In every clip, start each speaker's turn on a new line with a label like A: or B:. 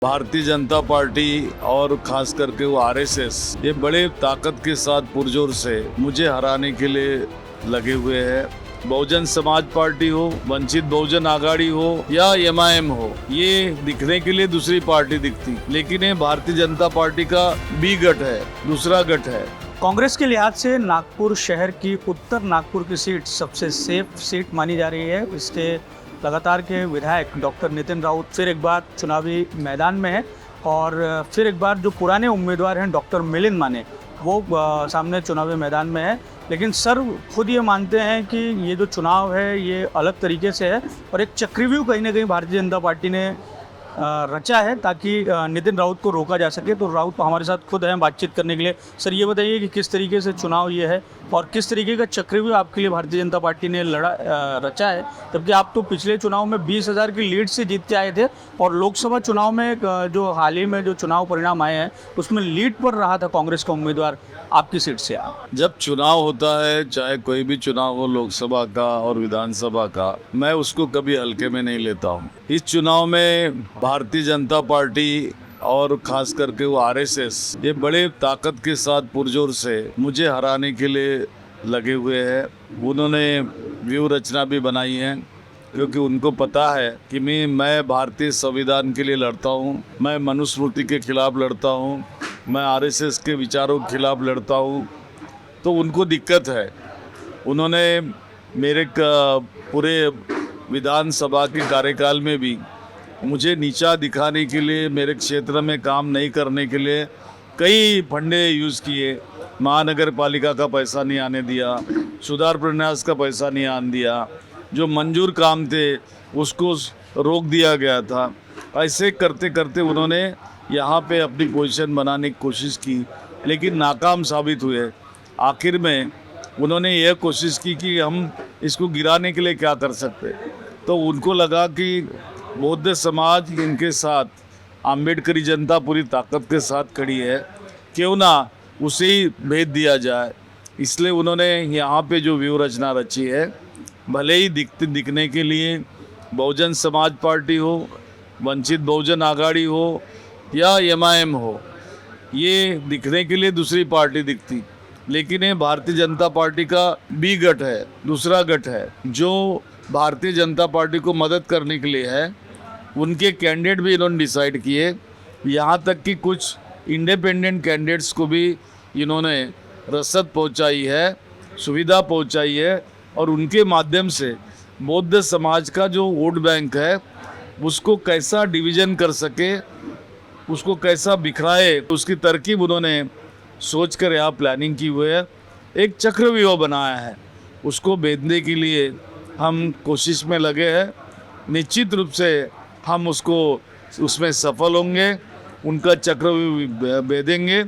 A: Bharatiya Janata party और खास करके वो आरएसएस ये बड़े ताकत के साथ पुरजोर से मुझे हराने के लिए लगे हुए हैं। बहुजन समाज पार्टी हो, वंचित बहुजन आघाड़ी हो या एमआईएम हो, ये दिखने के लिए दूसरी पार्टी दिखती, लेकिन ये भारतीय जनता पार्टी का बी गठ है, दूसरा गठ है।
B: कांग्रेस के लिहाज से नागपुर शहर की उत्तर नागपुर की सीट सबसे सेफ सीट मानी जा रही है। इसके लगातार के विधायक डॉक्टर नितिन राउत फिर एक बार चुनावी मैदान में है और फिर एक बार जो पुराने उम्मीदवार हैं डॉक्टर मिलिंद माने वो सामने चुनावी मैदान में है। लेकिन सर खुद ये मानते हैं कि ये जो चुनाव है ये अलग तरीके से है और एक चक्रव्यूह कहीं ना कहीं भारतीय जनता पार्टी ने रचा है ताकि नितिन राउत को रोका जा सके। तो राउत हमारे साथ खुद हैं बातचीत करने के लिए। सर ये बताइए कि किस तरीके से चुनाव ये है और किस तरीके का चक्रव्यूह आपके लिए भारतीय जनता पार्टी ने रचा है, जबकि आप तो पिछले चुनाव में 20,000 की लीड से जीत के आए थे और लोकसभा चुनाव में जो हाल ही में जो चुनाव परिणाम आए हैं उसमें लीड पर रहा था कांग्रेस का उम्मीदवार आपकी सीट से।
A: जब चुनाव होता है, चाहे कोई भी चुनाव हो, लोकसभा का और विधानसभा का, मैं उसको कभी हल्के में नहीं लेता हूँ। इस चुनाव में भारतीय जनता पार्टी और खास करके वो आरएसएस ये बड़े ताकत के साथ पुरजोर से मुझे हराने के लिए लगे हुए हैं। उन्होंने व्यूह रचना भी बनाई है क्योंकि उनको पता है कि मैं भारतीय संविधान के लिए लड़ता हूँ, मैं मनुस्मृति के खिलाफ लड़ता हूँ, मैं आरएसएस के विचारों के खिलाफ लड़ता हूँ। तो उनको दिक्कत है। उन्होंने मेरे पूरे विधानसभा के कार्यकाल में भी मुझे नीचा दिखाने के लिए, मेरे क्षेत्र में काम नहीं करने के लिए कई फंडे यूज़ किए। महानगर पालिका का पैसा नहीं आने दिया, सुधार प्रन्यास का पैसा नहीं आने दिया, जो मंजूर काम थे उसको रोक दिया गया था। ऐसे करते करते उन्होंने यहाँ पे अपनी पोजीशन बनाने की कोशिश की, लेकिन नाकाम साबित हुए। आखिर में उन्होंने यह कोशिश की कि हम इसको गिराने के लिए क्या कर सकते। तो उनको लगा कि बौद्ध समाज इनके साथ, आम्बेडकरी जनता पूरी ताकत के साथ खड़ी है, क्यों ना उसे ही भेज दिया जाए। इसलिए उन्होंने यहाँ पे जो व्यूह रचना रची है, भले ही दिखने के लिए बहुजन समाज पार्टी हो, वंचित बहुजन आघाड़ी हो या एमआईएम हो, ये दिखने के लिए दूसरी पार्टी दिखती, लेकिन ये भारतीय जनता पार्टी का बी गठ है, दूसरा गठ है, जो भारतीय जनता पार्टी को मदद करने के लिए है। उनके कैंडिडेट भी इन्होंने डिसाइड किए, यहाँ तक कि कुछ इंडिपेंडेंट कैंडिडेट्स को भी इन्होंने रसद पहुँचाई है, सुविधा पहुँचाई है और उनके माध्यम से बौद्ध समाज का जो वोट बैंक है उसको कैसा डिवीज़न कर सके, उसको कैसा बिखराए, उसकी तरकीब उन्होंने सोच कर यहाँ प्लानिंग की हुई है। एक चक्रव्यूह बनाया है, उसको भेदने के लिए हम कोशिश में लगे हैं। निश्चित रूप से हम उसमें सफल होंगे, उनका चक्रव्यूह भेदेंगे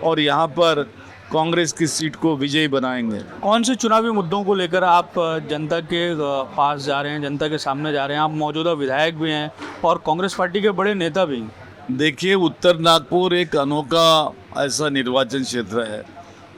A: और यहाँ पर कांग्रेस की सीट को विजयी बनाएंगे।
B: कौन से चुनावी मुद्दों को लेकर आप जनता के पास जा रहे हैं, जनता के सामने जा रहे हैं? आप मौजूदा विधायक भी हैं और कांग्रेस पार्टी के बड़े नेता भी हैं।
A: देखिए, उत्तर नागपुर एक अनोखा ऐसा निर्वाचन क्षेत्र है।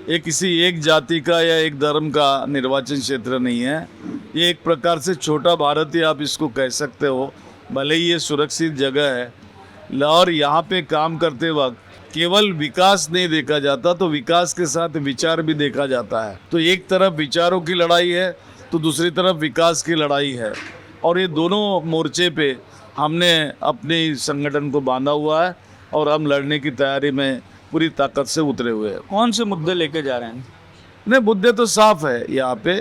A: ये किसी एक जाति का या एक धर्म का निर्वाचन क्षेत्र नहीं है। ये एक प्रकार से छोटा भारत ही आप इसको कह सकते हो। भले ही ये सुरक्षित जगह है और यहाँ पे काम करते वक्त केवल विकास नहीं देखा जाता, तो विकास के साथ विचार भी देखा जाता है। तो एक तरफ विचारों की लड़ाई है तो दूसरी तरफ विकास की लड़ाई है और ये दोनों मोर्चे पे हमने अपने संगठन को बांधा हुआ है और हम लड़ने की तैयारी में पूरी ताकत से उतरे हुए हैं।
B: कौन से मुद्दे लेके जा रहे हैं?
A: नहीं, मुद्दे तो साफ है यहाँ पे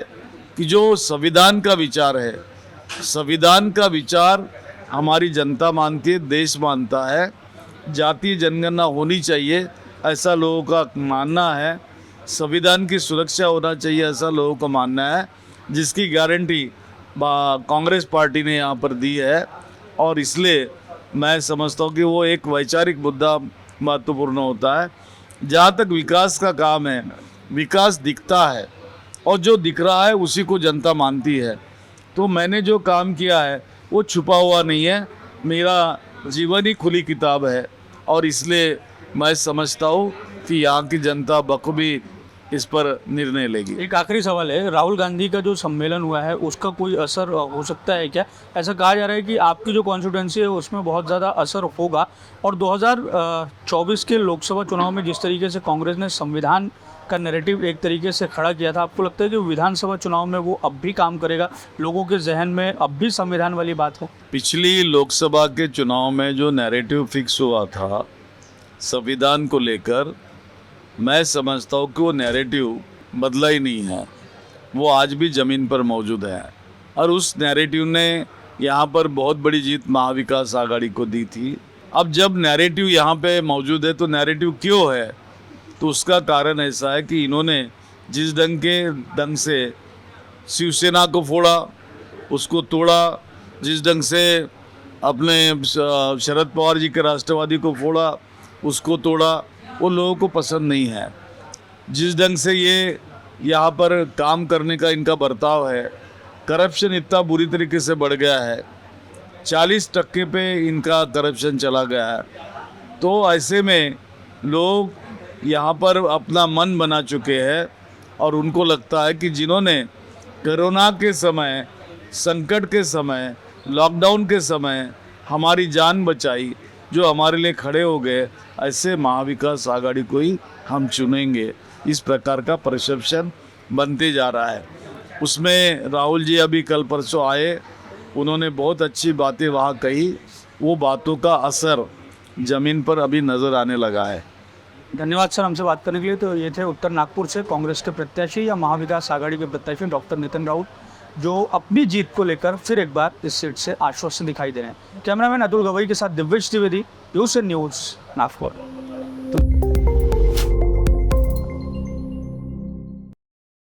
A: कि जो संविधान का विचार है, संविधान का विचार हमारी जनता मानती है, देश मानता है। जातीय जनगणना होनी चाहिए ऐसा लोगों का मानना है, संविधान की सुरक्षा होना चाहिए ऐसा लोगों का मानना है, जिसकी गारंटी कांग्रेस पार्टी ने यहाँ पर दी है। और इसलिए मैं समझता हूँ कि वो एक वैचारिक मुद्दा महत्वपूर्ण होता है। जहाँ तक विकास का काम है, विकास दिखता है और जो दिख रहा है उसी को जनता मानती है। तो मैंने जो काम किया है वो छुपा हुआ नहीं है, मेरा जीवन ही खुली किताब है और इसलिए मैं समझता हूँ कि यहाँ की जनता बखूबी इस पर निर्णय लेगी।
B: एक आखिरी सवाल है, राहुल गांधी का जो सम्मेलन हुआ है उसका कोई असर हो सकता है क्या? ऐसा कहा जा रहा है कि आपकी जो कॉन्स्टिट्यूंसी है उसमें बहुत ज़्यादा असर होगा, और 2024 के लोकसभा चुनाव में जिस तरीके से कांग्रेस ने संविधान का नैरेटिव एक तरीके से खड़ा किया था, आपको लगता है कि विधानसभा चुनाव में वो अब भी काम करेगा? लोगों के जहन में अब भी संविधान वाली बात है?
A: पिछली लोकसभा के चुनाव में जो नैरेटिव फिक्स हुआ था संविधान को लेकर, मैं समझता हूँ कि वो नैरेटिव बदला ही नहीं है, वो आज भी ज़मीन पर मौजूद है। और उस नैरेटिव ने यहाँ पर बहुत बड़ी जीत महाविकास आघाड़ी को दी थी। अब जब नैरेटिव यहाँ पे मौजूद है तो नैरेटिव क्यों है? तो उसका कारण ऐसा है कि इन्होंने जिस ढंग से शिवसेना को फोड़ा, उसको तोड़ा, जिस ढंग से अपने शरद पवार जी के राष्ट्रवादी को फोड़ा, उसको तोड़ा, वो लोगों को पसंद नहीं है। जिस ढंग से ये यहाँ पर काम करने का इनका बर्ताव है, करप्शन इतना बुरी तरीके से बढ़ गया है, 40% पे इनका करप्शन चला गया है। तो ऐसे में लोग यहाँ पर अपना मन बना चुके हैं और उनको लगता है कि जिन्होंने कोरोना के समय, संकट के समय, लॉकडाउन के समय हमारी जान बचाई, जो हमारे लिए खड़े हो गए, ऐसे महाविकास आघाड़ी को ही हम चुनेंगे। इस प्रकार का परसेप्शन बनते जा रहा है। उसमें राहुल जी अभी कल परसों आए, उन्होंने बहुत अच्छी बातें वहाँ कही, वो बातों का असर ज़मीन पर अभी नज़र आने लगा है।
B: धन्यवाद सर हमसे बात करने के लिए। तो ये थे उत्तर नागपुर से कांग्रेस के प्रत्याशी या महाविकास आघाड़ी के प्रत्याशी डॉक्टर नितिन राउत, जो अपनी जीत को लेकर फिर एक बार इस सीट से आश्वस्त दिखाई दे रहे हैं। कैमरामैन अतुल गवई के साथ दिव्येश द्विवेदी, न्यूज़ नागपुर।